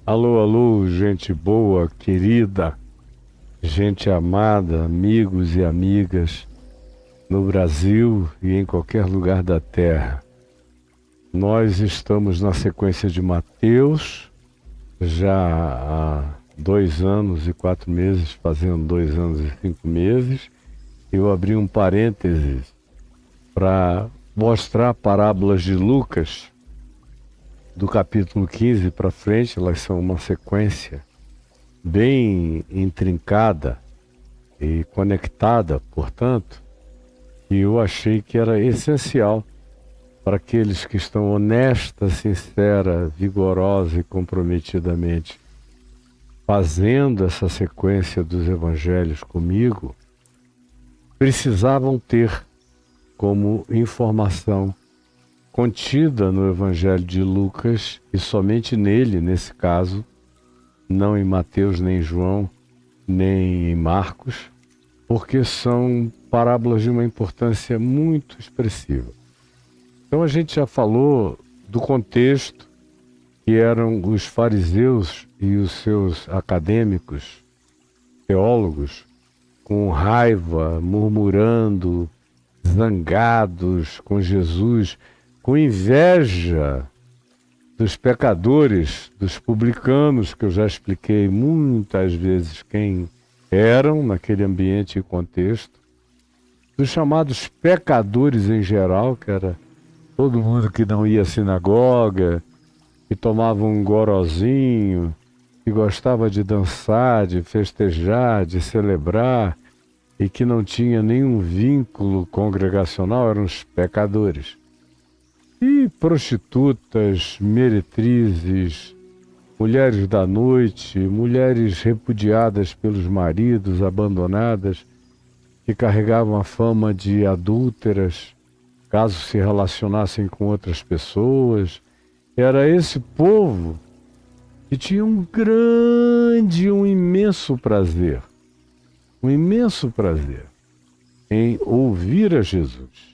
Alô, alô, gente boa, querida, gente amada, amigos e amigas no Brasil e em qualquer lugar da Terra. Nós estamos na sequência de Mateus, já há 2 anos e 4 meses, fazendo 2 anos e 5 meses. Eu abri um parênteses para mostrar parábolas de Lucas, do capítulo 15 para frente. Elas são uma sequência bem intrincada e conectada, portanto, e eu achei que era essencial para aqueles que estão honesta, sincera, vigorosa e comprometidamente fazendo essa sequência dos evangelhos comigo, precisavam ter como informação contida no Evangelho de Lucas, e somente nele, nesse caso, não em Mateus, nem em João, nem em Marcos, porque são parábolas de uma importância muito expressiva. Então a gente já falou do contexto, que eram os fariseus e os seus acadêmicos, teólogos, com raiva, murmurando, zangados com Jesus, com inveja dos pecadores, dos publicanos, que eu já expliquei muitas vezes quem eram naquele ambiente e contexto, dos chamados pecadores em geral, que era todo mundo que não ia à sinagoga, que tomava um gorozinho, que gostava de dançar, de festejar, de celebrar, e que não tinha nenhum vínculo congregacional, eram os pecadores. E prostitutas, meretrizes, mulheres da noite, mulheres repudiadas pelos maridos, abandonadas, que carregavam a fama de adúlteras, caso se relacionassem com outras pessoas. Era esse povo que tinha um imenso prazer em ouvir a Jesus.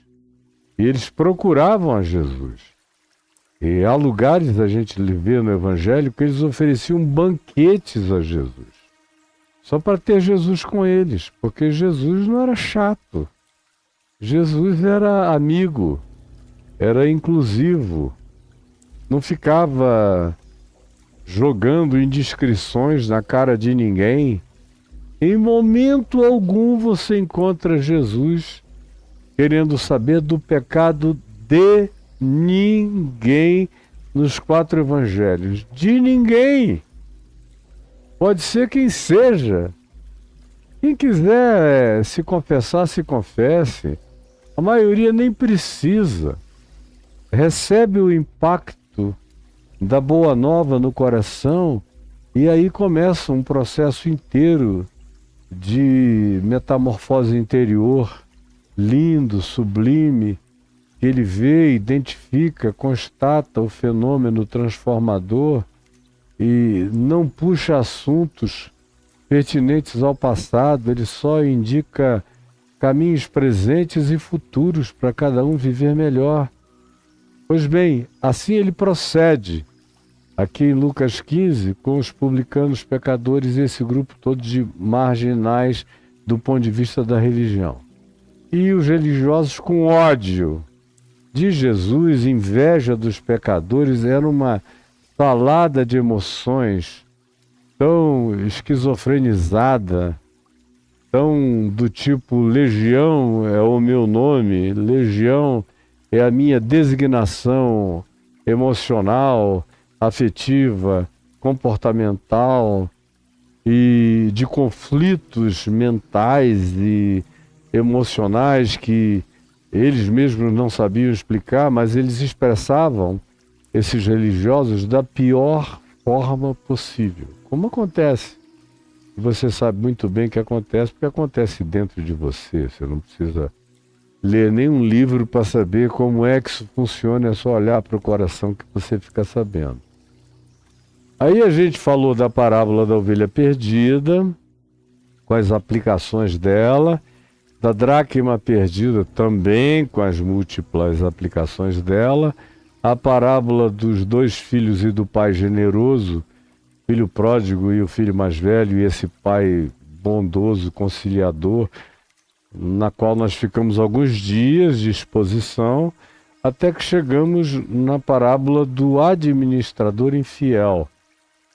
E eles procuravam a Jesus. E há lugares, a gente vê no Evangelho, que eles ofereciam banquetes a Jesus, só para ter Jesus com eles, porque Jesus não era chato. Jesus era amigo, era inclusivo, não ficava jogando indiscrições na cara de ninguém. Em momento algum você encontra Jesus querendo saber do pecado de ninguém nos 4 evangelhos. De ninguém. Pode ser quem seja. Quem quiser se confessar, se confesse. A maioria nem precisa. Recebe o impacto da boa nova no coração e aí começa um processo inteiro de metamorfose interior, lindo, sublime, que ele vê, identifica, constata o fenômeno transformador e não puxa assuntos pertinentes ao passado, ele só indica caminhos presentes e futuros para cada um viver melhor. Pois bem, assim ele procede aqui em Lucas 15 com os publicanos, pecadores e esse grupo todo de marginais do ponto de vista da religião. E os religiosos com ódio de Jesus, inveja dos pecadores, era uma salada de emoções tão esquizofrenizada, tão do tipo: legião é o meu nome, legião é a minha designação emocional, afetiva, comportamental e de conflitos mentais e emocionais que eles mesmos não sabiam explicar, mas eles expressavam, esses religiosos, da pior forma possível. Como acontece? Você sabe muito bem que acontece, porque acontece dentro de você. Você não precisa ler nenhum livro para saber como é que isso funciona, é só olhar para o coração que você fica sabendo. Aí a gente falou da parábola da ovelha perdida, com as aplicações dela, da dracma perdida também, com as múltiplas aplicações dela, a parábola dos 2 filhos e do pai generoso, filho pródigo e o filho mais velho, e esse pai bondoso, conciliador, na qual nós ficamos alguns dias de exposição, até que chegamos na parábola do administrador infiel,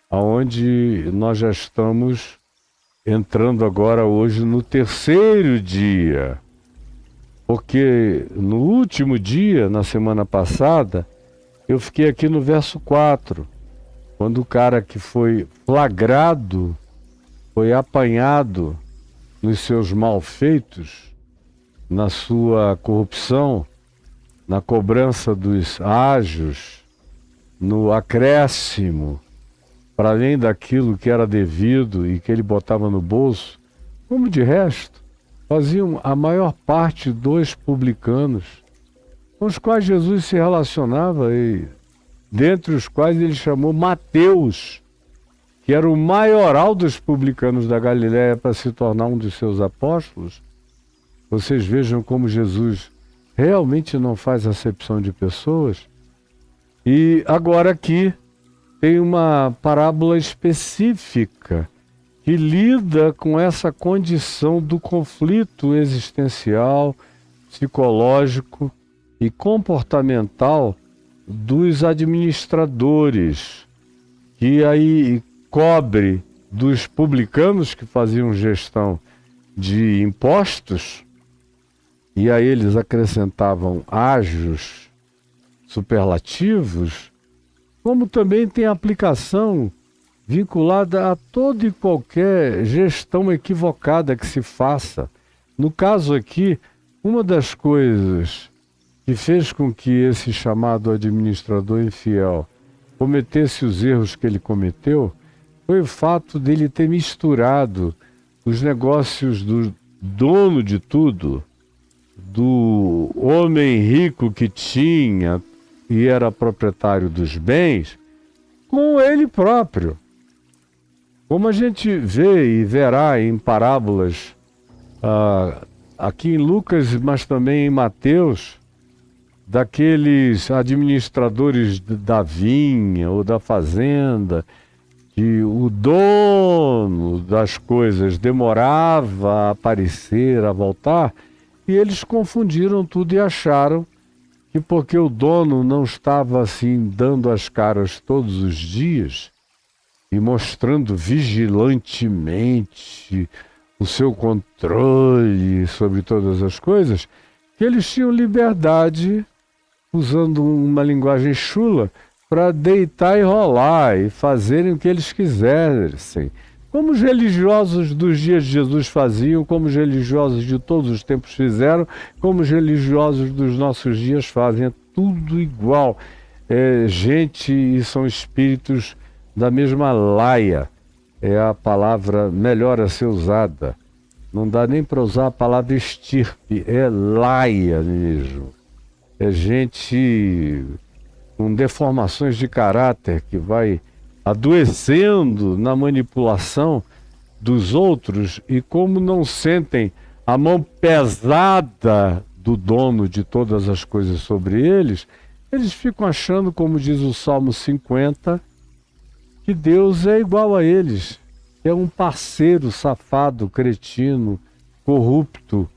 aonde nós já estamos entrando agora hoje no terceiro dia. Porque no último dia, na semana passada, eu fiquei aqui no verso 4, quando o cara que foi flagrado, foi apanhado nos seus malfeitos, na sua corrupção, na cobrança dos ágios, no acréscimo, para além daquilo que era devido e que ele botava no bolso, como de resto, faziam a maior parte dos publicanos, com os quais Jesus se relacionava, e dentre os quais ele chamou Mateus, que era o maioral dos publicanos da Galiléia, para se tornar um dos seus apóstolos. Vocês vejam como Jesus realmente não faz acepção de pessoas. E agora aqui tem uma parábola específica que lida com essa condição do conflito existencial, psicológico e comportamental dos administradores, que aí cobre dos publicanos que faziam gestão de impostos, e a eles acrescentavam ágios superlativos, como também tem aplicação vinculada a toda e qualquer gestão equivocada que se faça. No caso aqui, uma das coisas que fez com que esse chamado administrador infiel cometesse os erros que ele cometeu foi o fato dele ter misturado os negócios do dono de tudo, do homem rico que tinha e era proprietário dos bens, com ele próprio. Como a gente vê e verá em parábolas aqui em Lucas, mas também em Mateus, daqueles administradores da vinha ou da fazenda, que o dono das coisas demorava a aparecer, a voltar, e eles confundiram tudo e acharam que porque o dono não estava assim dando as caras todos os dias e mostrando vigilantemente o seu controle sobre todas as coisas, que eles tinham liberdade, usando uma linguagem chula, para deitar e rolar e fazerem o que eles quisessem. Como os religiosos dos dias de Jesus faziam, como os religiosos de todos os tempos fizeram, como os religiosos dos nossos dias fazem. É tudo igual. É gente e são espíritos da mesma laia. É a palavra melhor a ser usada. Não dá nem para usar a palavra estirpe, é laia mesmo. É gente com deformações de caráter que vai adoecendo na manipulação dos outros, e como não sentem a mão pesada do dono de todas as coisas sobre eles, eles ficam achando, como diz o Salmo 50, que Deus é igual a eles, é um parceiro safado, cretino, corrupto,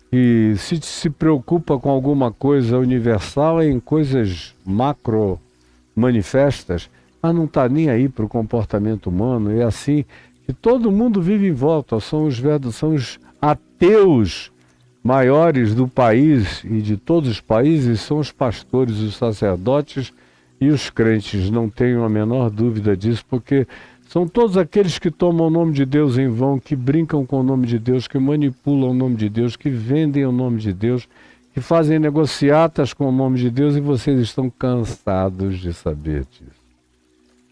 que se preocupa com alguma coisa universal em coisas macro manifestas, mas não está nem aí para o comportamento humano. É assim que todo mundo vive em volta. São os ateus maiores do país e de todos os países, são os pastores, os sacerdotes e os crentes. Não tenho a menor dúvida disso, porque são todos aqueles que tomam o nome de Deus em vão, que brincam com o nome de Deus, que manipulam o nome de Deus, que vendem o nome de Deus, que fazem negociatas com o nome de Deus, e vocês estão cansados de saber disso.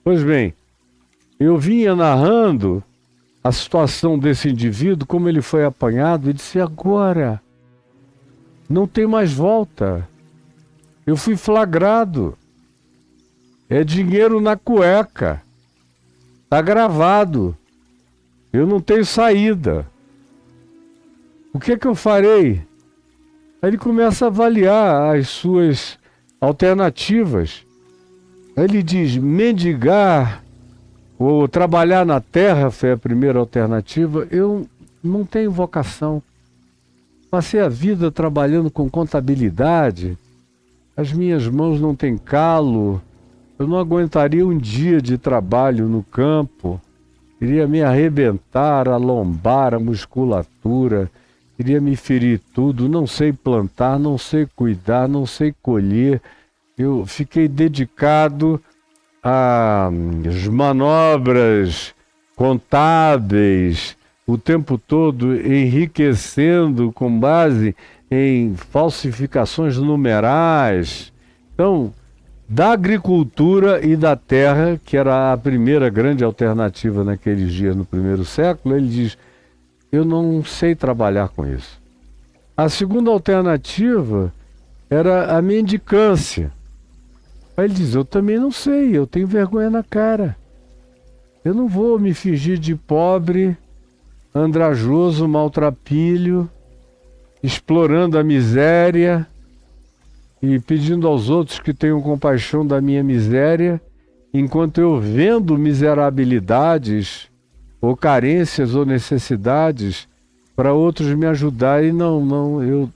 Pois bem, eu vinha narrando a situação desse indivíduo, como ele foi apanhado, e disse: agora não tem mais volta. Eu fui flagrado. É dinheiro na cueca. Está gravado. Eu não tenho saída. O que é que eu farei? Aí ele começa a avaliar as suas alternativas. Aí ele diz: mendigar ou trabalhar na terra foi a primeira alternativa. Eu não tenho vocação. Passei a vida trabalhando com contabilidade, as minhas mãos não têm calo, eu não aguentaria um dia de trabalho no campo, iria me arrebentar a lombar, a musculatura, iria me ferir tudo, não sei plantar, não sei cuidar, não sei colher. Eu fiquei dedicado às manobras contábeis, o tempo todo enriquecendo com base em falsificações numerais. Então, da agricultura e da terra, que era a primeira grande alternativa naqueles dias, no primeiro século, ele diz, eu não sei trabalhar com isso. A segunda alternativa era a mendicância. Aí ele diz, eu também não sei, eu tenho vergonha na cara. Eu não vou me fingir de pobre, andrajoso, maltrapilho, explorando a miséria e pedindo aos outros que tenham compaixão da minha miséria, enquanto eu vendo miserabilidades, ou carências, ou necessidades, para outros me ajudarem. Não, eu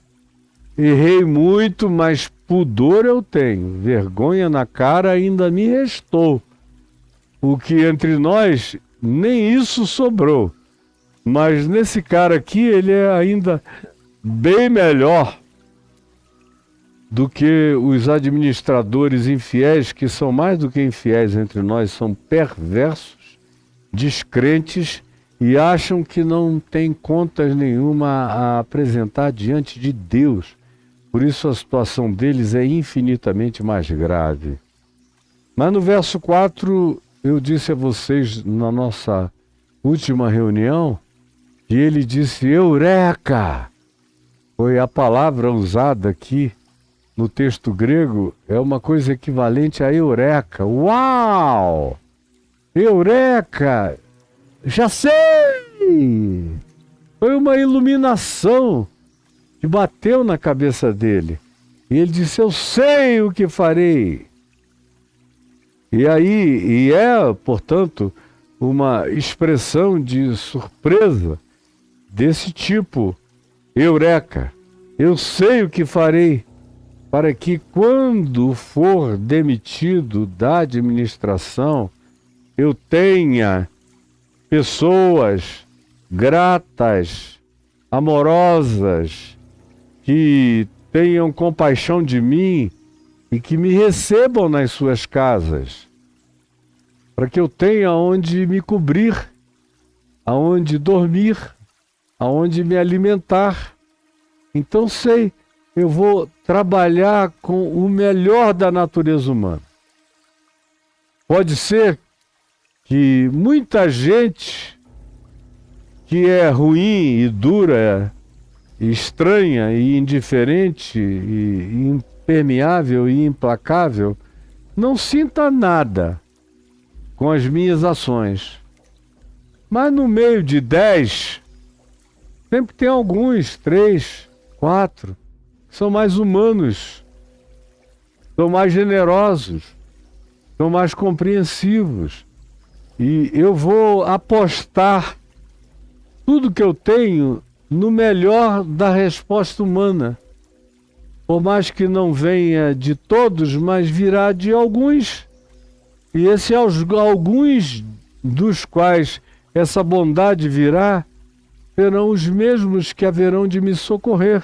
errei muito, mas pudor eu tenho, vergonha na cara ainda me restou. O que entre nós, nem isso sobrou. Mas nesse cara aqui, ele é ainda bem melhor do que os administradores infiéis, que são mais do que infiéis entre nós, são perversos, descrentes e acham que não tem contas nenhuma a apresentar diante de Deus. Por isso a situação deles é infinitamente mais grave. Mas no verso 4, eu disse a vocês na nossa última reunião, que ele disse, Eureka! Foi a palavra usada aqui no texto grego, é uma coisa equivalente a Eureka. Uau! Eureka! Já sei! Foi uma iluminação que bateu na cabeça dele. E ele disse, eu sei o que farei. E é, portanto, uma expressão de surpresa desse tipo. Eureka! Eu sei o que farei para que quando for demitido da administração, eu tenha pessoas gratas, amorosas, que tenham compaixão de mim e que me recebam nas suas casas, para que eu tenha aonde me cobrir, aonde dormir, aonde me alimentar. Então sei, eu vou trabalhar com o melhor da natureza humana. Pode ser que muita gente que é ruim e dura, e estranha e indiferente e impermeável e implacável, não sinta nada com as minhas ações. Mas no meio de 10, sempre tem alguns, 3, 4, que são mais humanos, são mais generosos, são mais compreensivos. E eu vou apostar tudo que eu tenho no melhor da resposta humana. Por mais que não venha de todos, mas virá de alguns. E esses alguns dos quais essa bondade virá, serão os mesmos que haverão de me socorrer.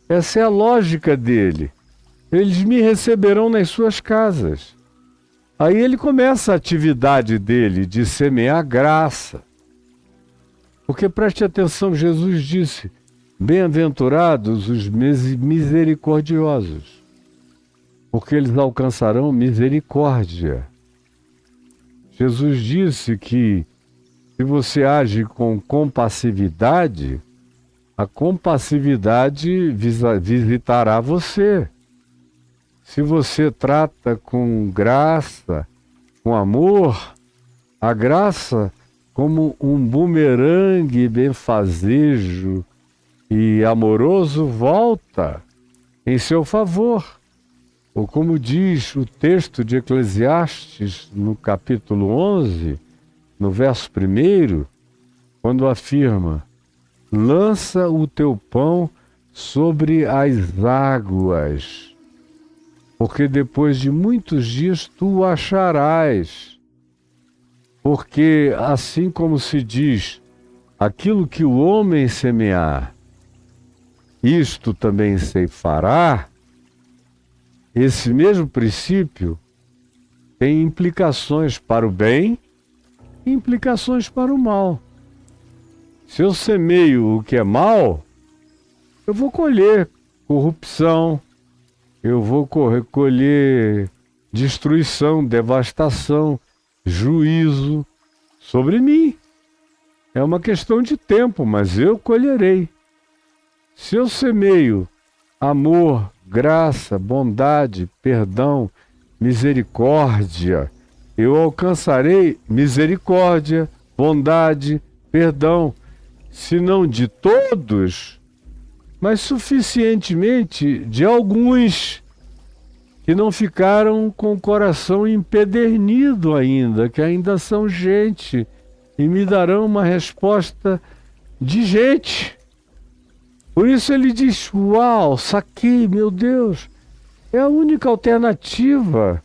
Essa é a lógica dele. Eles me receberão nas suas casas. Aí ele começa a atividade dele de semear graça. Porque preste atenção, Jesus disse, bem-aventurados os misericordiosos, porque eles alcançarão misericórdia. Jesus disse que se você age com compassividade, a compassividade visitará você. Se você trata com graça, com amor, a graça, como um bumerangue benfazejo e amoroso, volta em seu favor. Ou como diz o texto de Eclesiastes, no capítulo 11, no verso 1, quando afirma: lança o teu pão sobre as águas, porque depois de muitos dias tu o acharás. Porque assim como se diz, aquilo que o homem semear, isto também ceifará, esse mesmo princípio tem implicações para o bem e implicações para o mal. Se eu semeio o que é mal, eu vou colher corrupção, eu vou colher destruição, devastação, juízo sobre mim. É uma questão de tempo, mas eu colherei. Se eu semeio amor, graça, bondade, perdão, misericórdia, eu alcançarei misericórdia, bondade, perdão, se não de todos, mas suficientemente de alguns que não ficaram com o coração empedernido ainda, que ainda são gente e me darão uma resposta de gente. Por isso ele diz: uau, saquei, meu Deus, é a única alternativa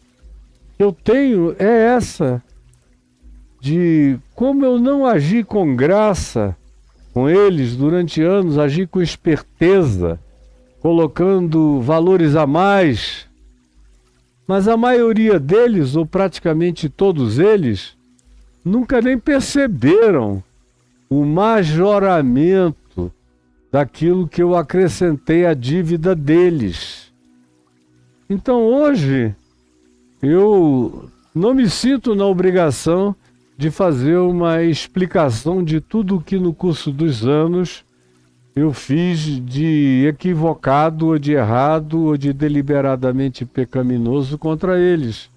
que eu tenho, é essa, de como eu não agi com graça com eles durante anos, agi com esperteza, colocando valores a mais, mas a maioria deles, ou praticamente todos eles, nunca nem perceberam o majoramento daquilo que eu acrescentei à dívida deles. Então hoje eu não me sinto na obrigação de fazer uma explicação de tudo o que no curso dos anos eu fiz de equivocado, ou de errado, ou de deliberadamente pecaminoso contra eles.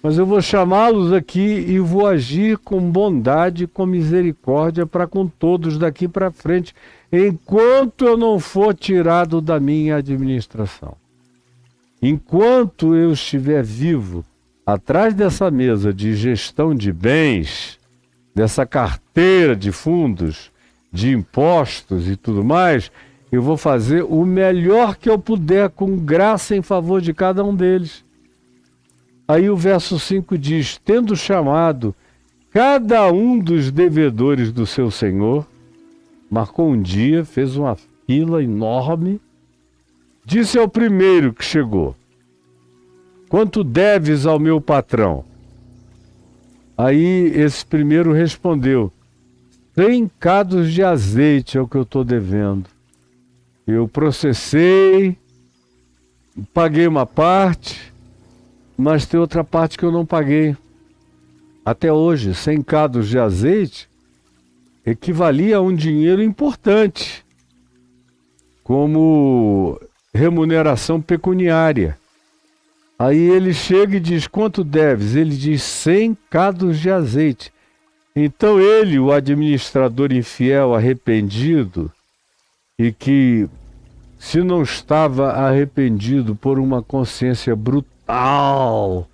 Mas eu vou chamá-los aqui e vou agir com bondade, com misericórdia para com todos daqui para frente, enquanto eu não for tirado da minha administração. Enquanto eu estiver vivo, atrás dessa mesa de gestão de bens, dessa carteira de fundos, de impostos e tudo mais, eu vou fazer o melhor que eu puder com graça em favor de cada um deles. Aí o verso 5 diz: tendo chamado cada um dos devedores do seu senhor, marcou um dia, fez uma fila enorme, disse ao primeiro que chegou: quanto deves ao meu patrão? Aí esse primeiro respondeu: 100 cados de azeite é o que eu estou devendo. Eu processei, paguei uma parte, mas tem outra parte que eu não paguei. Até hoje, 100 cados de azeite equivalia a um dinheiro importante, como remuneração pecuniária. Aí ele chega e diz: quanto deves? Ele diz: 100 cados de azeite. Então ele, o administrador infiel, arrependido, e que, se não estava arrependido por uma consciência brutal,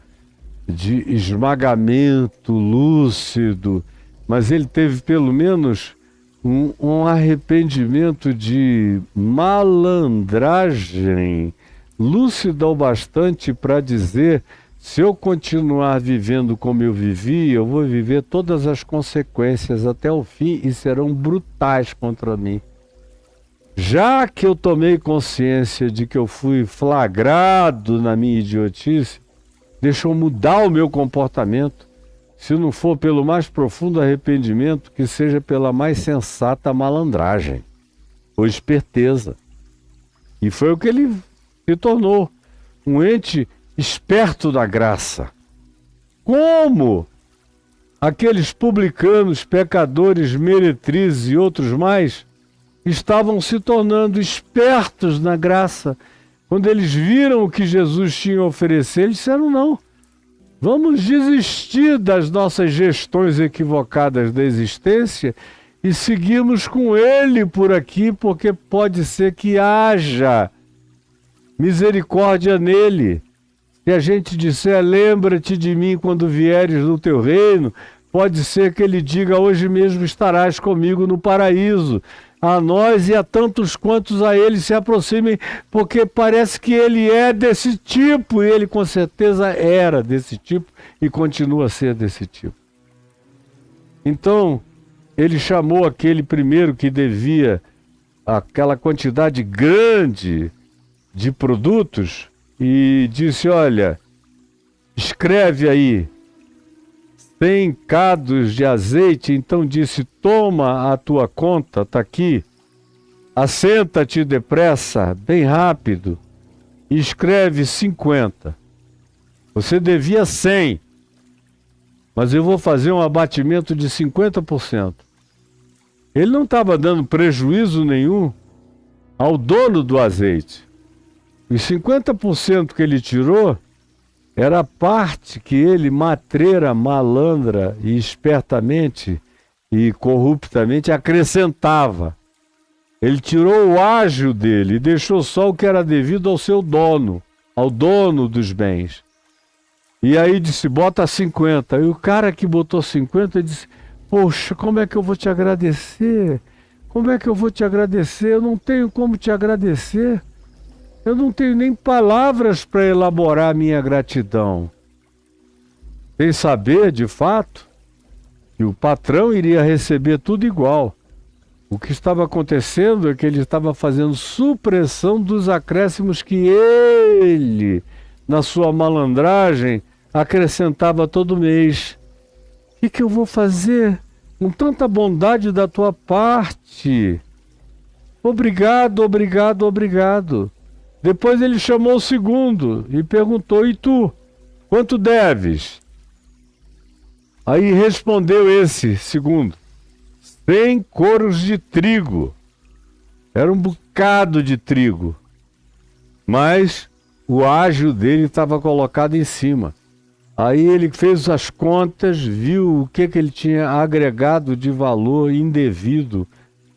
de esmagamento lúcido, mas ele teve pelo menos um arrependimento de malandragem, lúcido o bastante para dizer: se eu continuar vivendo como eu vivi, eu vou viver todas as consequências até o fim e serão brutais contra mim. Já que eu tomei consciência de que eu fui flagrado na minha idiotice, deixa eu mudar o meu comportamento. Se não for pelo mais profundo arrependimento, que seja pela mais sensata malandragem ou esperteza. E foi o que ele se tornou, um ente esperto da graça. Como aqueles publicanos, pecadores, meretrizes e outros mais estavam se tornando espertos na graça. Quando eles viram o que Jesus tinha a oferecer, eles disseram: não, vamos desistir das nossas gestões equivocadas da existência e seguirmos com Ele por aqui, porque pode ser que haja misericórdia nele. Se a gente disser: lembra-te de mim quando vieres no teu reino, Pode ser que ele diga: hoje mesmo estarás comigo no paraíso. A nós e a tantos quantos a ele se aproximem, porque parece que ele é desse tipo, e ele com certeza era desse tipo e continua a ser desse tipo. Então, ele chamou aquele primeiro que devia aquela quantidade grande de produtos e disse: olha, escreve aí 100 cados de azeite. Então disse: toma a tua conta, está aqui, assenta-te depressa, bem rápido, e escreve 50. Você devia 100, mas eu vou fazer um abatimento de 50%. Ele não estava dando prejuízo nenhum ao dono do azeite. Os 50% que ele tirou era a parte que ele, matreira, malandra e espertamente e corruptamente, acrescentava. Ele tirou o ágio dele e deixou só o que era devido ao seu dono, ao dono dos bens. E aí disse: bota 50. E o cara que botou 50 disse: poxa, como é que eu vou te agradecer? Como é que eu vou te agradecer? Eu não tenho como te agradecer. Eu não tenho nem palavras para elaborar a minha gratidão. Sem saber, de fato, que o patrão iria receber tudo igual. O que estava acontecendo é que ele estava fazendo supressão dos acréscimos que ele, na sua malandragem, acrescentava todo mês. O que eu vou fazer com tanta bondade da tua parte? Obrigado, obrigado, obrigado. Depois ele chamou o segundo e perguntou: e tu, quanto deves? Aí respondeu esse segundo: 100 coros de trigo. Era um bocado de trigo, mas o ágio dele estava colocado em cima. Aí ele fez as contas, viu o que ele tinha agregado de valor indevido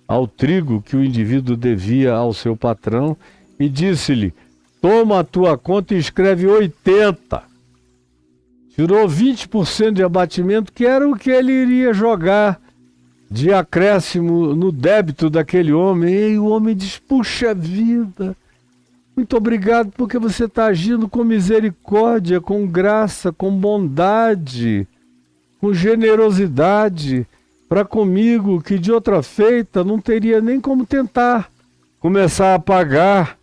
ao trigo que o indivíduo devia ao seu patrão e disse-lhe: toma a tua conta e escreve 80. Tirou 20% de abatimento, que era o que ele iria jogar de acréscimo no débito daquele homem. E o homem diz: puxa vida, muito obrigado, porque você está agindo com misericórdia, com graça, com bondade, com generosidade para comigo, que de outra feita não teria nem como tentar começar a pagar.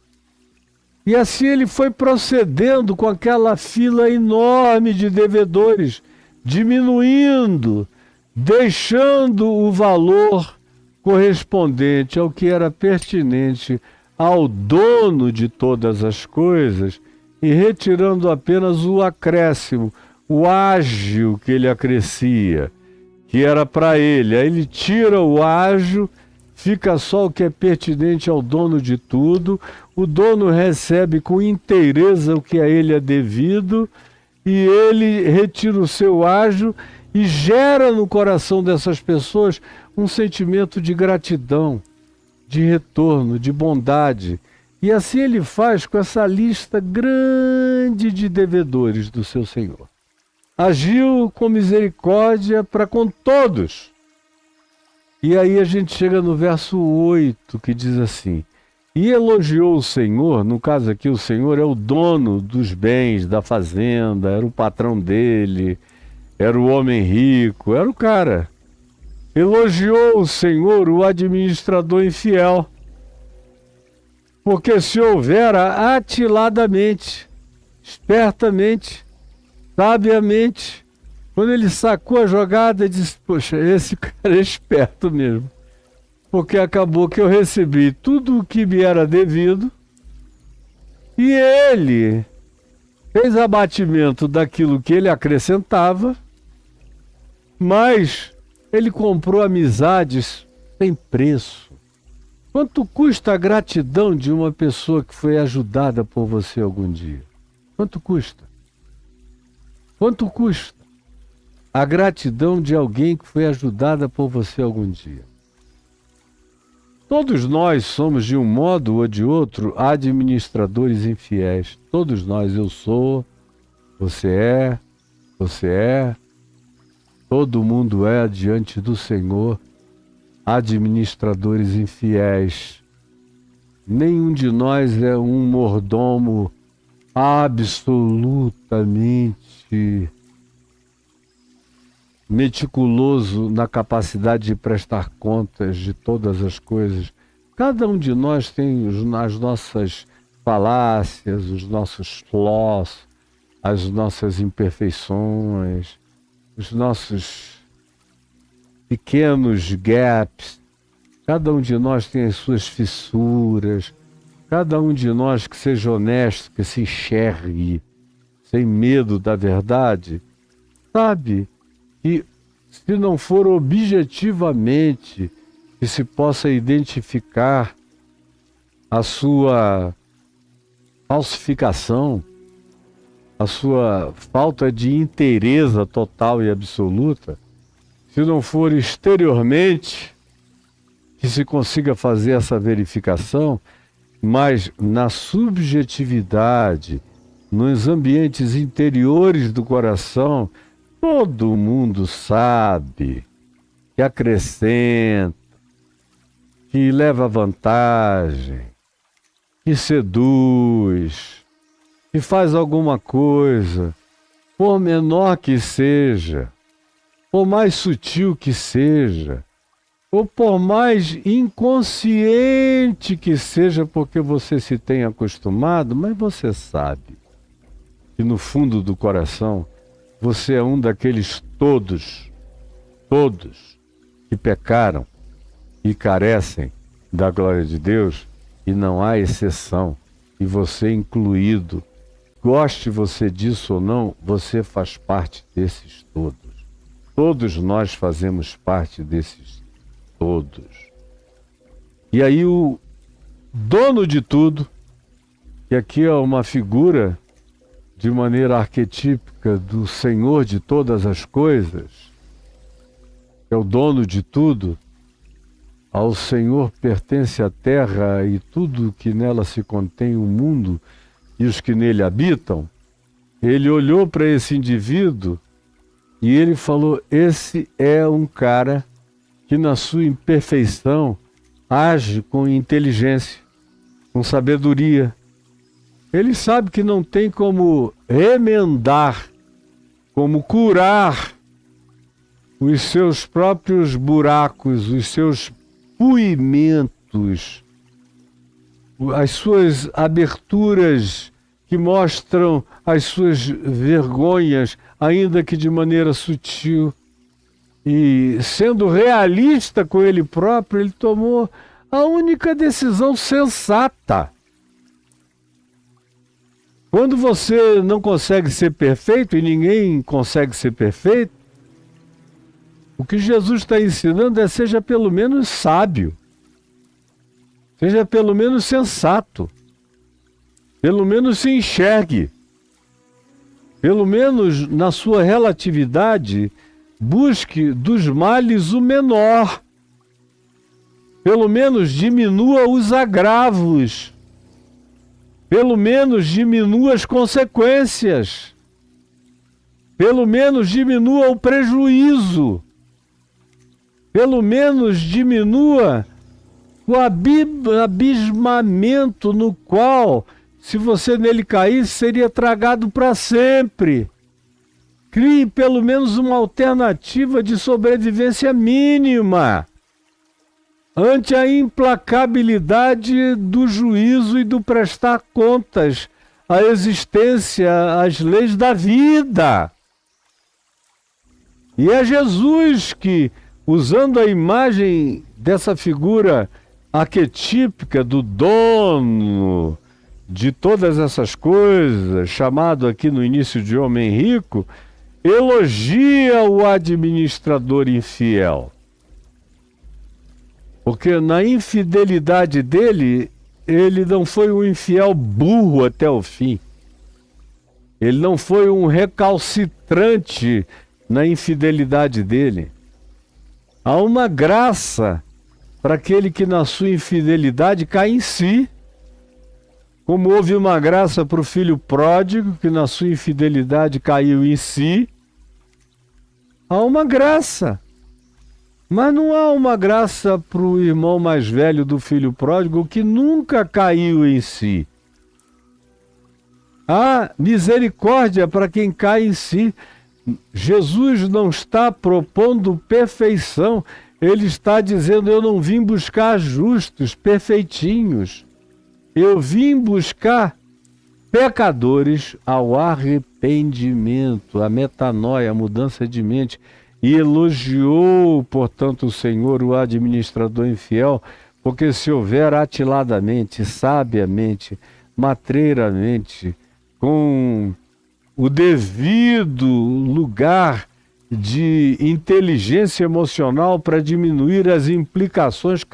E assim ele foi procedendo com aquela fila enorme de devedores, diminuindo, deixando o valor correspondente ao que era pertinente ao dono de todas as coisas e retirando apenas o acréscimo, o ágio que ele acrescia, que era para ele. Aí ele tira o ágio, fica só o que é pertinente ao dono de tudo. O dono recebe com inteireza o que a ele é devido e ele retira o seu ágio e gera no coração dessas pessoas um sentimento de gratidão, de retorno, de bondade. E assim ele faz com essa lista grande de devedores do seu Senhor. Agiu com misericórdia para com todos. E aí a gente chega no verso 8, que diz assim: e elogiou o Senhor. No caso aqui, o Senhor é o dono dos bens, da fazenda, era o patrão dele, era o homem rico, era o cara. Elogiou o Senhor o administrador infiel, porque se houvera atiladamente, espertamente, sabiamente, quando ele sacou a jogada, disse: poxa, esse cara é esperto mesmo, porque acabou que eu recebi tudo o que me era devido e ele fez abatimento daquilo que ele acrescentava, mas ele comprou amizades sem preço. Quanto custa a gratidão de uma pessoa que foi ajudada por você algum dia? Quanto custa? Quanto custa a gratidão de alguém que foi ajudada por você algum dia? Todos nós somos, de um modo ou de outro, administradores infiéis. Todos nós, eu sou, você é, você é. Todo mundo é diante do Senhor administradores infiéis. Nenhum de nós é um mordomo absolutamente meticuloso na capacidade de prestar contas de todas as coisas. Cada um de nós tem as nossas falácias, os nossos flaws, as nossas imperfeições, os nossos pequenos gaps. Cada um de nós tem as suas fissuras. Cada um de nós que seja honesto, que se enxergue, sem medo da verdade, sabe que se não for objetivamente que se possa identificar a sua falsificação, a sua falta de inteireza total e absoluta, se não for exteriormente que se consiga fazer essa verificação, mas na subjetividade, nos ambientes interiores do coração, todo mundo sabe que acrescenta, que leva vantagem, que seduz, que faz alguma coisa, por menor que seja, por mais sutil que seja, ou por mais inconsciente que seja, porque você se tem acostumado, mas você sabe que no fundo do coração você é um daqueles todos que pecaram e carecem da glória de Deus, e não há exceção, e você incluído. Goste você disso ou não, você faz parte desses todos. Todos nós fazemos parte desses todos. E aí o dono de tudo, que aqui é uma figura de maneira arquetípica do Senhor de todas as coisas, é o dono de tudo, ao Senhor pertence a terra e tudo que nela se contém, o mundo e os que nele habitam. Ele olhou para esse indivíduo e ele falou: esse é um cara que na sua imperfeição age com inteligência, com sabedoria. Ele sabe que não tem como remendar, como curar os seus próprios buracos, os seus puimentos, as suas aberturas que mostram as suas vergonhas, ainda que de maneira sutil. E sendo realista com ele próprio, ele tomou a única decisão sensata. Quando você não consegue ser perfeito, e ninguém consegue ser perfeito, o que Jesus está ensinando é: seja pelo menos sábio, seja pelo menos sensato, pelo menos se enxergue, pelo menos na sua relatividade, busque dos males o menor, pelo menos diminua os agravos, pelo menos diminua as consequências, pelo menos diminua o prejuízo, pelo menos diminua o abismamento no qual, se você nele caísse, seria tragado para sempre. Crie pelo menos uma alternativa de sobrevivência mínima ante a implacabilidade do juízo e do prestar contas à existência, às leis da vida. E é Jesus que, usando a imagem dessa figura arquetípica do dono de todas essas coisas, chamado aqui no início de homem rico, elogia o administrador infiel. Porque na infidelidade dele, ele não foi um infiel burro até o fim. Ele não foi um recalcitrante na infidelidade dele. Há uma graça para aquele que na sua infidelidade cai em si. Como houve uma graça para o filho pródigo, que na sua infidelidade caiu em si. Há uma graça. Mas não há uma graça para o irmão mais velho do filho pródigo que nunca caiu em si. Há misericórdia para quem cai em si. Jesus não está propondo perfeição. Ele está dizendo: eu não vim buscar justos, perfeitinhos. Eu vim buscar pecadores ao arrependimento, a metanoia, a mudança de mente. E elogiou, portanto, o Senhor, o administrador infiel, porque se houver atiladamente, sabiamente, matreiramente, com o devido lugar de inteligência emocional para diminuir as implicações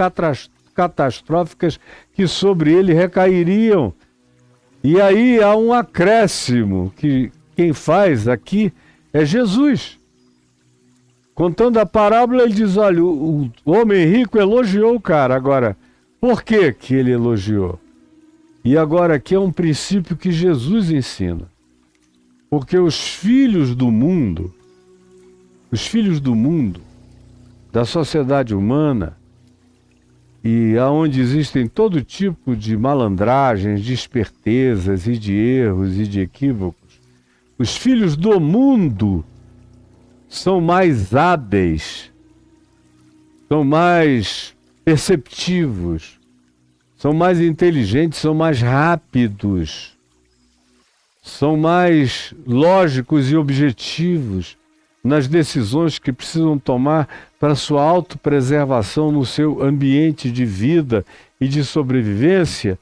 catastróficas que sobre ele recairiam. E aí há um acréscimo, que quem faz aqui é Jesus. Contando a parábola, ele diz: olha, o homem rico elogiou o cara. Agora, por que que ele elogiou? E agora aqui é um princípio que Jesus ensina. Porque os filhos do mundo, da sociedade humana, e aonde existem todo tipo de malandragens, de espertezas e de erros e de equívocos, os filhos do mundo são mais hábeis, são mais perceptivos, são mais inteligentes, são mais rápidos, são mais lógicos e objetivos nas decisões que precisam tomar para sua autopreservação no seu ambiente de vida e de sobrevivência.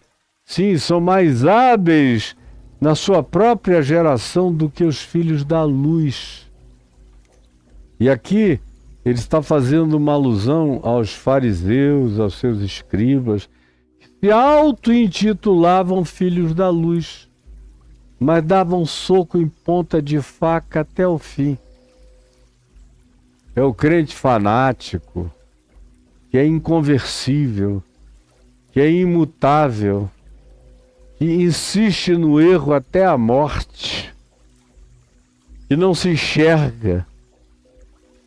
Sim, são mais hábeis na sua própria geração do que os filhos da luz. E aqui ele está fazendo uma alusão aos fariseus, aos seus escribas, que se auto-intitulavam filhos da luz, mas davam soco em ponta de faca até o fim. É o crente fanático, que é inconversível, que é imutável, que insiste no erro até a morte, que não se enxerga,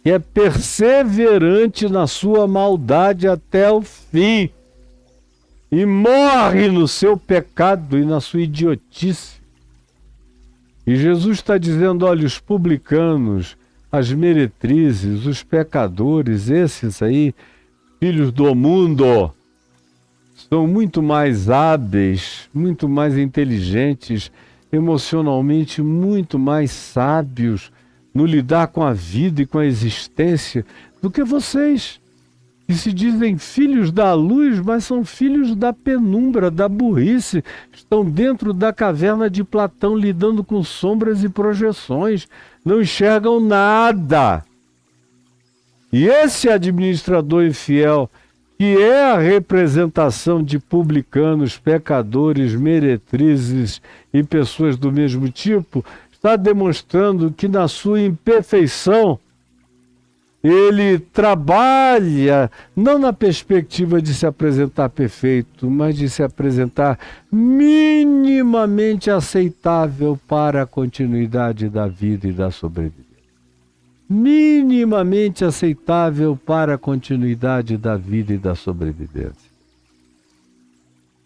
que é perseverante na sua maldade até o fim e morre no seu pecado e na sua idiotice. E Jesus está dizendo: olha, os publicanos, as meretrizes, os pecadores, esses aí, filhos do mundo, são muito mais hábeis, muito mais inteligentes, emocionalmente muito mais sábios no lidar com a vida e com a existência do que vocês, que se dizem filhos da luz, mas são filhos da penumbra, da burrice, estão dentro da caverna de Platão lidando com sombras e projeções, não enxergam nada. E esse administrador infiel, que é a representação de publicanos, pecadores, meretrizes e pessoas do mesmo tipo, está demonstrando que na sua imperfeição ele trabalha não na perspectiva de se apresentar perfeito, mas de se apresentar minimamente aceitável para a continuidade da vida e da sobrevivência. Minimamente aceitável para a continuidade da vida e da sobrevivência.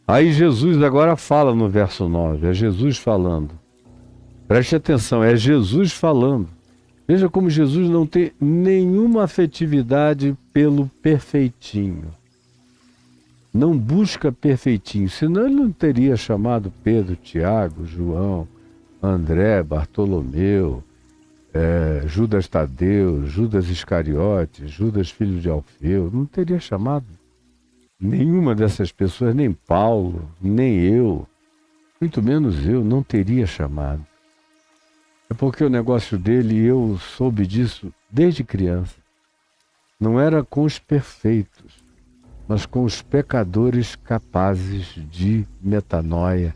Aí Jesus agora fala no verso 9, é Jesus falando. Preste atenção, é Jesus falando. Veja como Jesus não tem nenhuma afetividade pelo perfeitinho. Não busca perfeitinho, senão ele não teria chamado Pedro, Tiago, João, André, Bartolomeu, Judas Tadeu, Judas Iscariotes, Judas filho de Alfeu. Não teria chamado nenhuma dessas pessoas, nem Paulo, nem eu, muito menos eu, não teria chamado. É porque o negócio dele, eu soube disso desde criança, não era com os perfeitos, mas com os pecadores capazes de metanoia,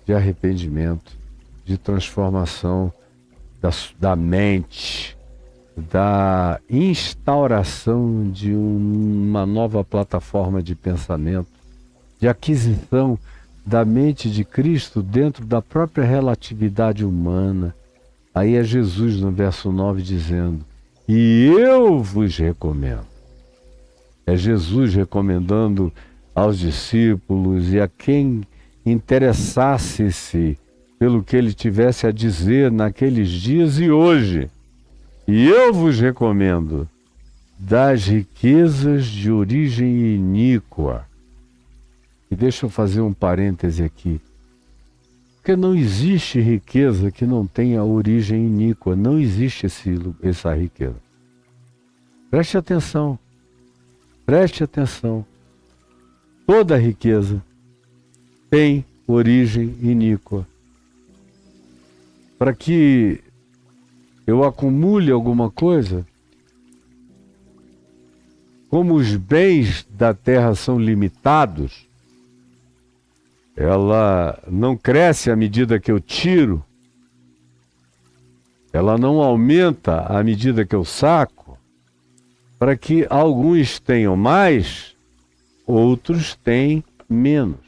de arrependimento, de transformação da mente, da instauração de uma nova plataforma de pensamento, de aquisição da mente de Cristo dentro da própria relatividade humana. Aí é Jesus no verso 9 dizendo: e eu vos recomendo. É Jesus recomendando aos discípulos e a quem interessasse-se pelo que ele tivesse a dizer naqueles dias e hoje. E eu vos recomendo das riquezas de origem iníqua. E deixa eu fazer um parêntese aqui. Porque não existe riqueza que não tenha origem iníqua. Não existe essa riqueza. Preste atenção. Preste atenção. Toda riqueza tem origem iníqua. Para que eu acumule alguma coisa, como os bens da terra são limitados, ela não cresce à medida que eu tiro, ela não aumenta à medida que eu saco, para que alguns tenham mais, outros têm menos.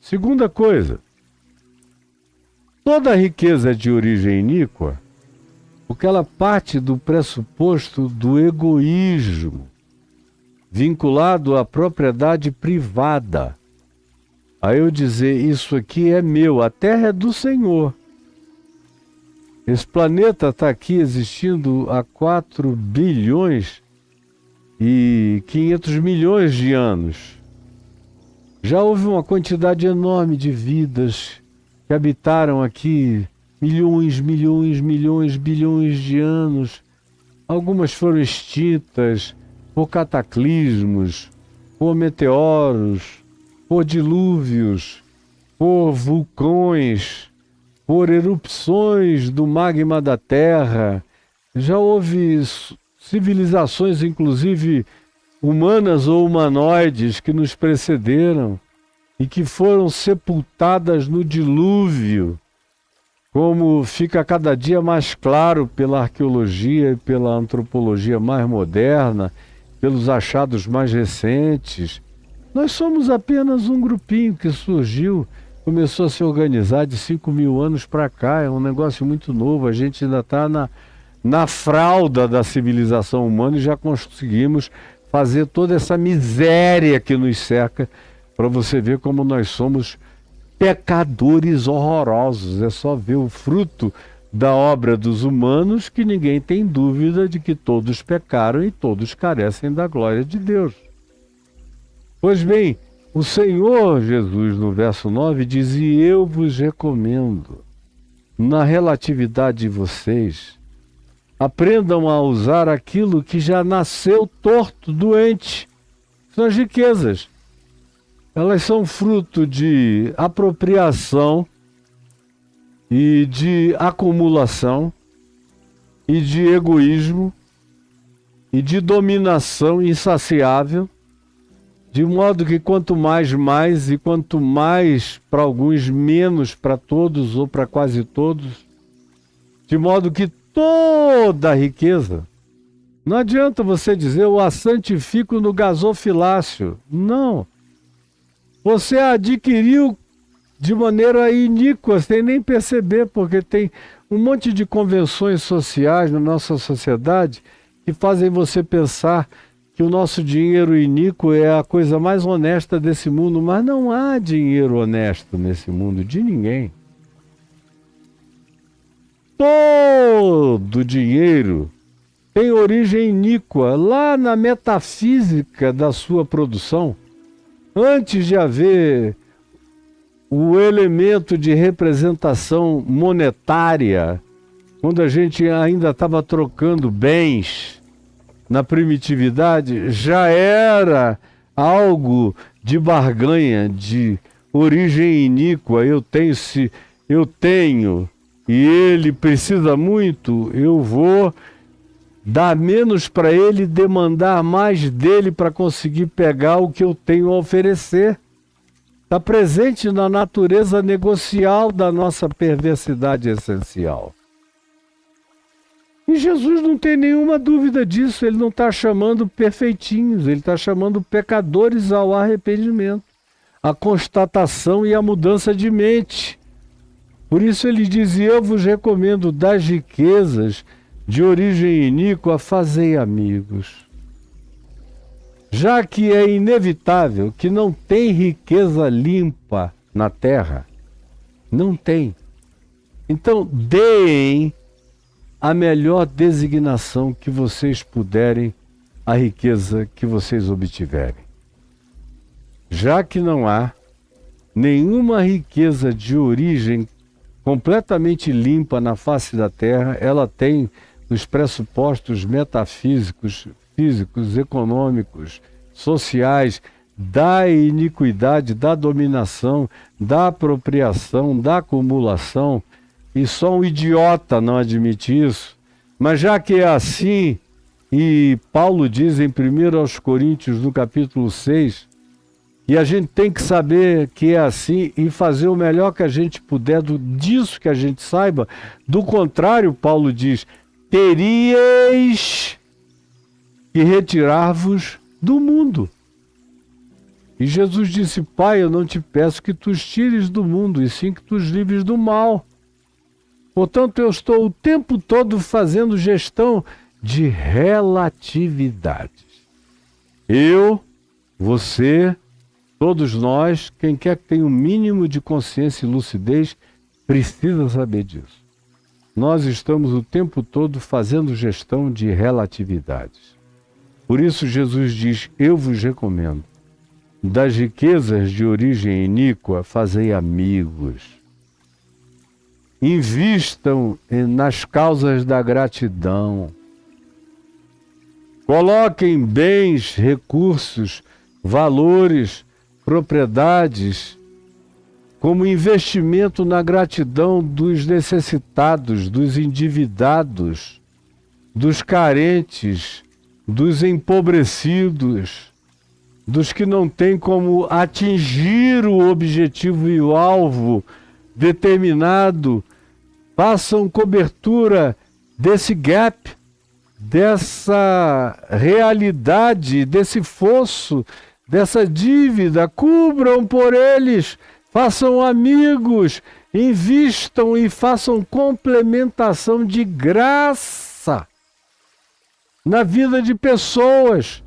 Segunda coisa, toda riqueza de origem iníqua, porque ela parte do pressuposto do egoísmo, vinculado à propriedade privada. Aí eu dizer, isso aqui é meu, a terra é do Senhor. Esse planeta está aqui existindo há 4 bilhões e 500 milhões de anos. Já houve uma quantidade enorme de vidas que habitaram aqui milhões, bilhões de anos. Algumas foram extintas por cataclismos, por meteoros, por dilúvios, por vulcões, por erupções do magma da Terra. Já houve civilizações, inclusive humanas ou humanoides, que nos precederam e que foram sepultadas no dilúvio, como fica cada dia mais claro pela arqueologia e pela antropologia mais moderna, pelos achados mais recentes. Nós somos apenas um grupinho que surgiu, começou a se organizar de 5.000 anos para cá, é um negócio muito novo, a gente ainda está na fralda da civilização humana e já conseguimos fazer toda essa miséria que nos cerca, para você ver como nós somos pecadores horrorosos. É só ver o fruto da obra dos humanos que ninguém tem dúvida de que todos pecaram e todos carecem da glória de Deus. Pois bem, o Senhor Jesus, no verso 9, diz: e eu vos recomendo, na relatividade de vocês, aprendam a usar aquilo que já nasceu torto, doente. São as riquezas. Elas são fruto de apropriação e de acumulação e de egoísmo e de dominação insaciável, de modo que quanto mais, e quanto mais para alguns, menos para todos ou para quase todos, de modo que toda a riqueza, não adianta você dizer eu a santifico no gasofilácio. Não. Você a adquiriu de maneira iníqua, sem nem perceber, porque tem um monte de convenções sociais na nossa sociedade que fazem você pensar que o nosso dinheiro iníquo é a coisa mais honesta desse mundo, mas não há dinheiro honesto nesse mundo de ninguém. Todo dinheiro tem origem iníqua lá na metafísica da sua produção. Antes de haver o elemento de representação monetária, quando a gente ainda estava trocando bens na primitividade, já era algo de barganha, de origem iníqua. Eu tenho, e ele precisa muito, eu vou dar menos para ele, demandar mais dele para conseguir pegar o que eu tenho a oferecer. Está presente na natureza negocial da nossa perversidade essencial. E Jesus não tem nenhuma dúvida disso. Ele não está chamando perfeitinhos, ele está chamando pecadores ao arrependimento, à constatação e à mudança de mente. Por isso ele diz: eu vos recomendo das riquezas de origem iníqua, fazei amigos. Já que é inevitável que não tem riqueza limpa na terra, não tem. Então, deem a melhor designação que vocês puderem à riqueza que vocês obtiverem. Já que não há nenhuma riqueza de origem completamente limpa na face da terra, ela tem os pressupostos metafísicos, físicos, econômicos, sociais, da iniquidade, da dominação, da apropriação, da acumulação, e só um idiota não admite isso. Mas já que é assim, e Paulo diz em 1 Coríntios, no capítulo 6, e a gente tem que saber que é assim e fazer o melhor que a gente puder disso que a gente saiba. Do contrário, Paulo diz, teríeis que retirar-vos do mundo. E Jesus disse, Pai, eu não te peço que tu os tires do mundo, e sim que tu os livres do mal. Portanto, eu estou o tempo todo fazendo gestão de relatividades. Eu, você, todos nós, quem quer que tenha um mínimo de consciência e lucidez, precisa saber disso. Nós estamos o tempo todo fazendo gestão de relatividades. Por isso Jesus diz, eu vos recomendo, das riquezas de origem iníqua, fazei amigos. Invistam nas causas da gratidão. Coloquem bens, recursos, valores, propriedades como investimento na gratidão dos necessitados, dos endividados, dos carentes, dos empobrecidos, dos que não têm como atingir o objetivo e o alvo determinado. Façam cobertura desse gap, dessa realidade, desse fosso, dessa dívida, cubram por eles, façam amigos, invistam e façam complementação de graça na vida de pessoas,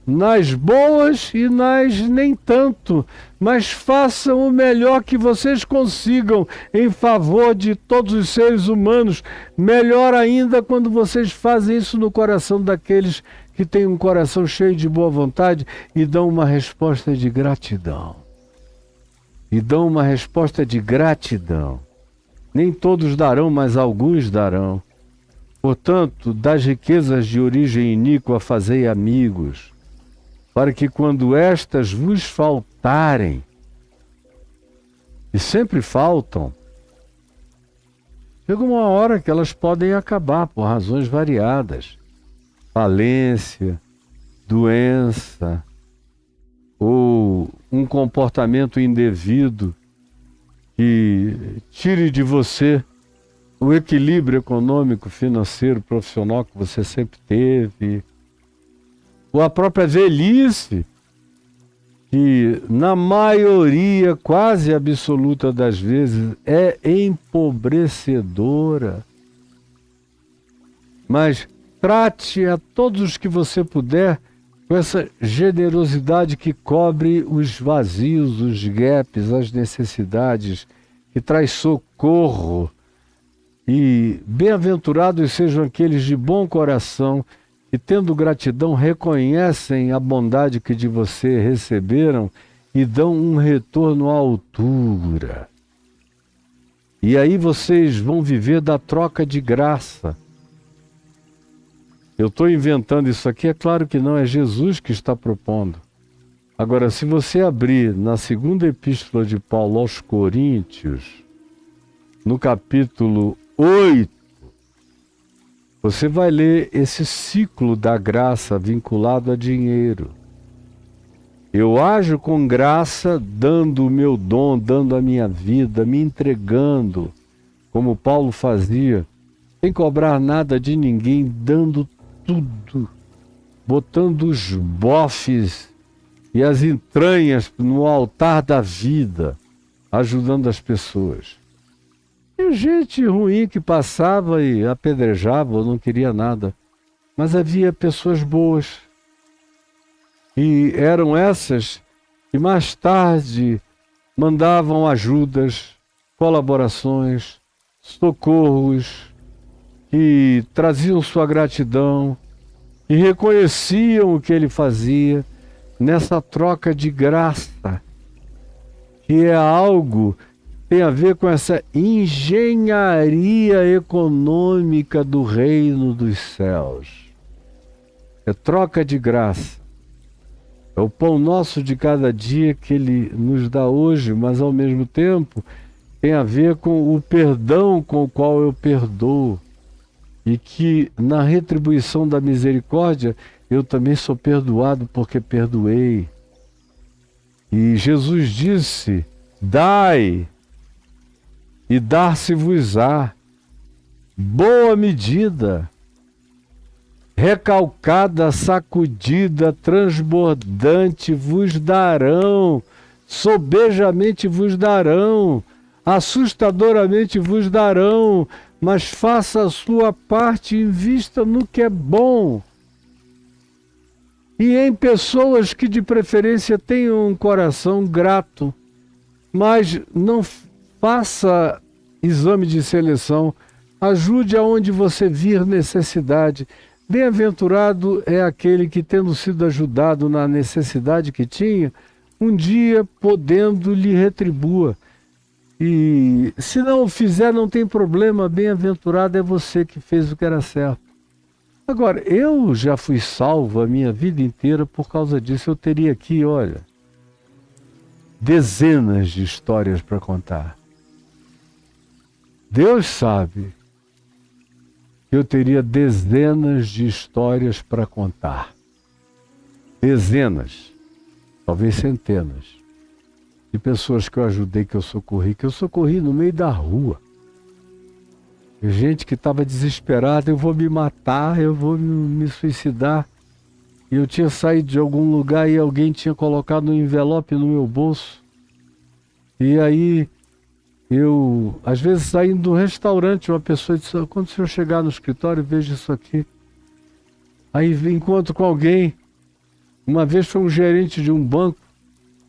nas boas e nas nem tanto, mas façam o melhor que vocês consigam em favor de todos os seres humanos, melhor ainda quando vocês fazem isso no coração daqueles que têm um coração cheio de boa vontade e dão uma resposta de gratidão. Nem todos darão, mas alguns darão. Portanto, das riquezas de origem iníqua fazei amigos, para que quando estas vos faltarem, e sempre faltam, chega uma hora que elas podem acabar por razões variadas. Falência, doença, ou um comportamento indevido que tire de você o equilíbrio econômico, financeiro, profissional que você sempre teve, ou a própria velhice, que na maioria quase absoluta das vezes é empobrecedora. Mas trate a todos os que você puder com essa generosidade que cobre os vazios, os gaps, as necessidades, que traz socorro. E bem-aventurados sejam aqueles de bom coração que, tendo gratidão, reconhecem a bondade que de você receberam e dão um retorno à altura. E aí vocês vão viver da troca de graça. Eu estou inventando isso aqui, é claro que não, é Jesus que está propondo. Agora, se você abrir na segunda epístola de Paulo aos Coríntios, no capítulo 8, você vai ler esse ciclo da graça vinculado a dinheiro. Eu ajo com graça, dando o meu dom, dando a minha vida, me entregando, como Paulo fazia, sem cobrar nada de ninguém, dando tudo, botando os bofes e as entranhas no altar da vida, ajudando as pessoas. Tinha gente ruim que passava e apedrejava ou não queria nada. Mas havia pessoas boas. E eram essas que mais tarde mandavam ajudas, colaborações, socorros, que traziam sua gratidão, e reconheciam o que ele fazia nessa troca de graça, que é algo que tem a ver com essa engenharia econômica do reino dos céus. É troca de graça. É o pão nosso de cada dia que ele nos dá hoje, mas ao mesmo tempo tem a ver com o perdão com o qual eu perdoo. E que na retribuição da misericórdia eu também sou perdoado porque perdoei. E Jesus disse: dai, e dar-se-vos-á, boa medida, recalcada, sacudida, transbordante, vos darão, sobejamente vos darão, assustadoramente vos darão, mas faça a sua parte, invista no que é bom. E em pessoas que de preferência tenham um coração grato, mas não faça exame de seleção, ajude aonde você vir necessidade. Bem-aventurado é aquele que, tendo sido ajudado na necessidade que tinha, um dia podendo lhe retribua. E se não o fizer, não tem problema, bem-aventurado é você que fez o que era certo. Agora, eu já fui salvo a minha vida inteira por causa disso. Eu teria aqui, olha, dezenas de histórias para contar. Deus sabe que eu teria dezenas de histórias para contar. Dezenas, talvez centenas, de pessoas que eu ajudei, que eu socorri no meio da rua. Gente que estava desesperada: eu vou me matar, eu vou me suicidar. E eu tinha saído de algum lugar e alguém tinha colocado um envelope no meu bolso. E aí, eu, às vezes, saindo do restaurante, uma pessoa disse: quando o senhor chegar no escritório, veja isso aqui. Aí encontro com alguém. Uma vez foi um gerente de um banco,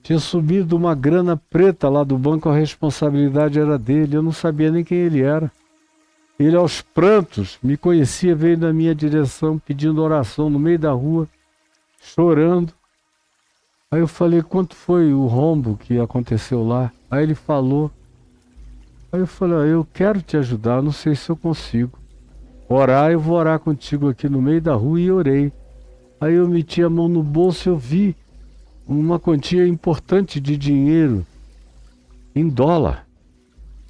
tinha subido uma grana preta lá do banco, a responsabilidade era dele, eu não sabia nem quem ele era. Ele, aos prantos, me conhecia, veio na minha direção pedindo oração no meio da rua, chorando. Aí eu falei: quanto foi o rombo que aconteceu lá? Aí ele falou. Aí eu falei: eu quero te ajudar, não sei se eu consigo orar, eu vou orar contigo aqui no meio da rua. E orei. Aí eu meti a mão no bolso e eu vi uma quantia importante de dinheiro em dólar.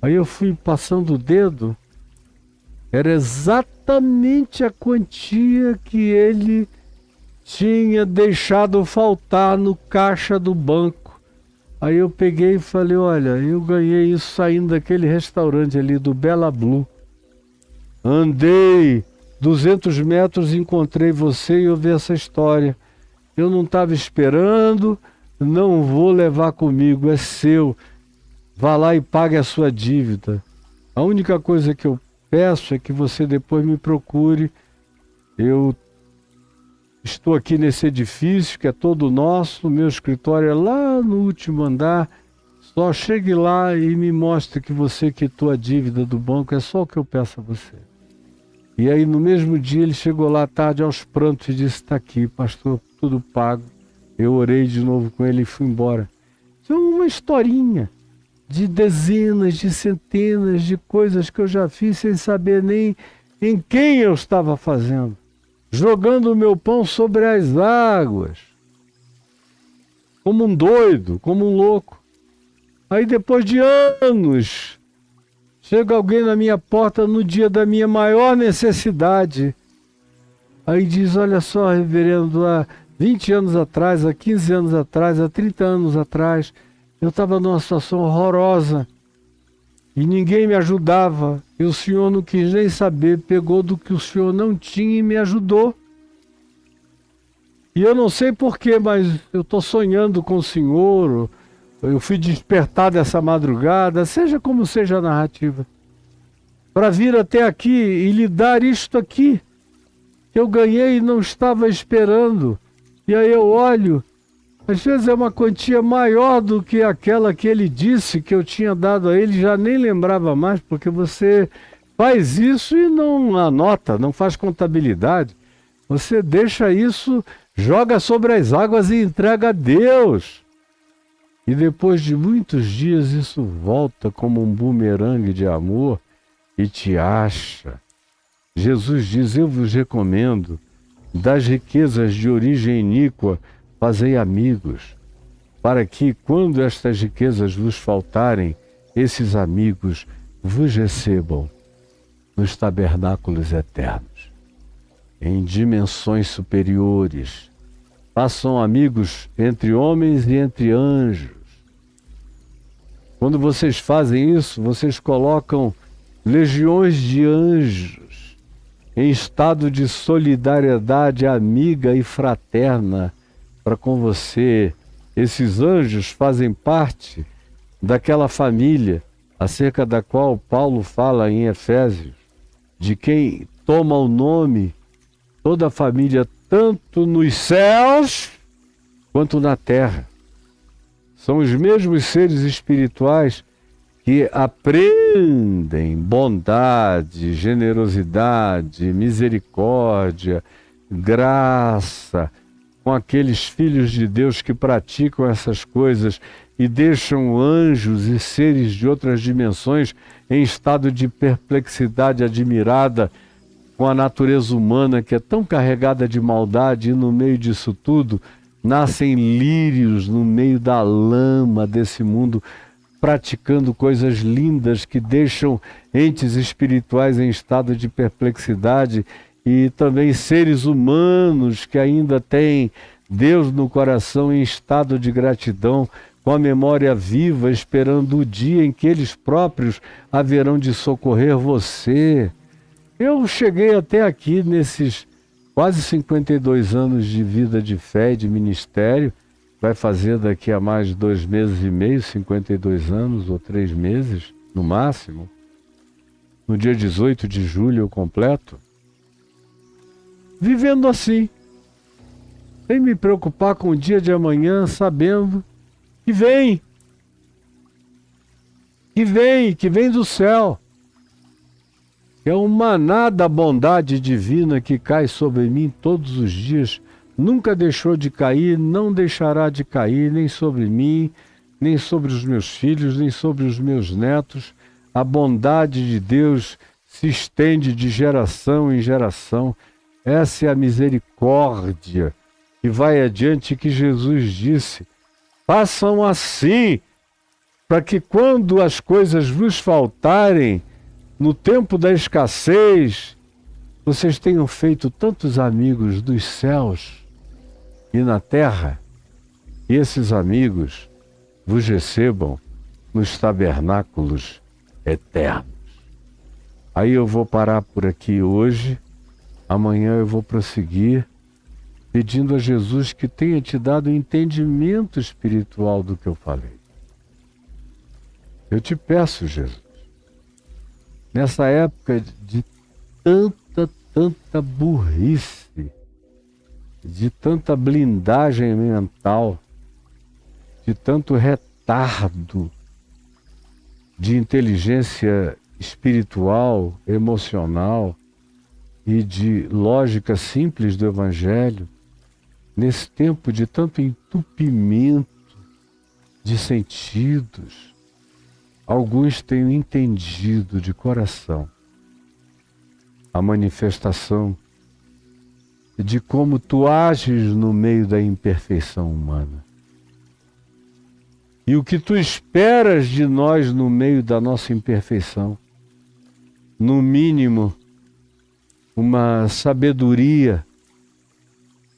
Aí eu fui passando o dedo, era exatamente a quantia que ele tinha deixado faltar no caixa do banco. Aí eu peguei e falei: olha, eu ganhei isso saindo daquele restaurante ali do Bela Blue. Andei 200 metros, encontrei você e ouvi essa história. Eu não estava esperando, não vou levar comigo, é seu. Vá lá e pague a sua dívida. A única coisa que eu peço é que você depois me procure. Eu estou aqui nesse edifício que é todo nosso, o meu escritório é lá no último andar. Só chegue lá e me mostre que você quitou a dívida do banco, é só o que eu peço a você. E aí no mesmo dia ele chegou lá tarde aos prantos e disse: está aqui, pastor, tudo pago. Eu orei de novo com ele e fui embora. Isso é uma historinha de dezenas, de centenas de coisas que eu já fiz sem saber nem em quem eu estava fazendo. Jogando o meu pão sobre as águas. Como um doido, como um louco. Aí depois de anos, chega alguém na minha porta no dia da minha maior necessidade. Aí diz: olha só, reverendo, há 20 anos atrás, há 15 anos atrás, há 30 anos atrás, eu estava numa situação horrorosa e ninguém me ajudava. E o senhor não quis nem saber, pegou do que o senhor não tinha e me ajudou. E eu não sei porquê, mas eu estou sonhando com o senhor, eu fui despertado essa madrugada, seja como seja a narrativa. para vir até aqui e lhe dar isto aqui, que eu ganhei e não estava esperando. E aí eu olho, às vezes é uma quantia maior do que aquela que ele disse que eu tinha dado a ele, já nem lembrava mais, porque você faz isso e não anota, não faz contabilidade. Você deixa isso, joga sobre as águas e entrega a Deus. E depois de muitos dias isso volta como um bumerangue de amor e te acha. Jesus diz: eu vos recomendo, das riquezas de origem iníqua, fazei amigos, para que, quando estas riquezas vos faltarem, esses amigos vos recebam nos tabernáculos eternos, em dimensões superiores. Façam amigos entre homens e entre anjos. Quando vocês fazem isso, vocês colocam legiões de anjos em estado de solidariedade amiga e fraterna para com você. Esses anjos fazem parte daquela família acerca da qual Paulo fala em Efésios, de quem toma o nome toda a família, tanto nos céus quanto na terra. São os mesmos seres espirituais que aprendem bondade, generosidade, misericórdia, graça, com aqueles filhos de Deus que praticam essas coisas e deixam anjos e seres de outras dimensões em estado de perplexidade admirada com a natureza humana que é tão carregada de maldade, e no meio disso tudo nascem lírios no meio da lama desse mundo, praticando coisas lindas que deixam entes espirituais em estado de perplexidade, e também seres humanos que ainda têm Deus no coração em estado de gratidão, com a memória viva, esperando o dia em que eles próprios haverão de socorrer você. Eu cheguei até aqui nesses quase 52 anos de vida de fé e de ministério, vai fazer daqui a mais de 2 meses e meio, 52 anos ou 3 meses, no máximo. No dia 18 de julho eu completo. Vivendo assim, sem me preocupar com o dia de amanhã, sabendo que vem do céu. É um maná da bondade divina que cai sobre mim todos os dias, nunca deixou de cair, não deixará de cair, nem sobre mim, nem sobre os meus filhos, nem sobre os meus netos. A bondade de Deus se estende de geração em geração. Essa é a misericórdia que vai adiante, que Jesus disse: façam assim, para que quando as coisas vos faltarem, no tempo da escassez, vocês tenham feito tantos amigos dos céus e na terra, e esses amigos vos recebam nos tabernáculos eternos. Aí eu vou parar por aqui hoje, amanhã eu vou prosseguir, pedindo a Jesus que tenha te dado entendimento espiritual do que eu falei. Eu te peço, Jesus, nessa época de tanta burrice, de tanta blindagem mental, de tanto retardo de inteligência espiritual, emocional e de lógica simples do Evangelho, nesse tempo de tanto entupimento de sentidos, alguns tenham entendido de coração a manifestação de como tu ages no meio da imperfeição humana. E o que tu esperas de nós no meio da nossa imperfeição. No mínimo, uma sabedoria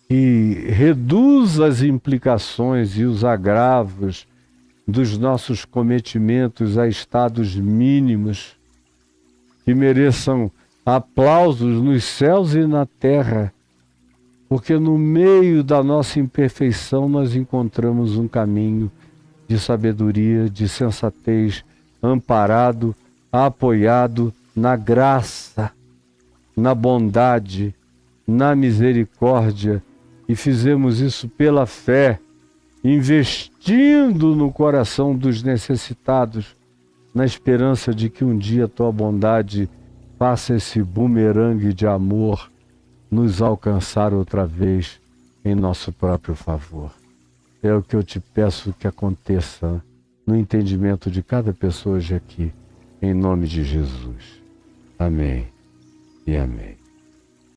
que reduz as implicações e os agravos dos nossos cometimentos a estados mínimos, que mereçam aplausos nos céus e na terra, porque no meio da nossa imperfeição nós encontramos um caminho de sabedoria, de sensatez, amparado, apoiado na graça, na bondade, na misericórdia, e fizemos isso pela fé, investindo no coração dos necessitados, na esperança de que um dia tua bondade faça esse bumerangue de amor nos alcançar outra vez em nosso próprio favor. É o que eu te peço que aconteça no entendimento de cada pessoa hoje aqui, em nome de Jesus. Amém e amém.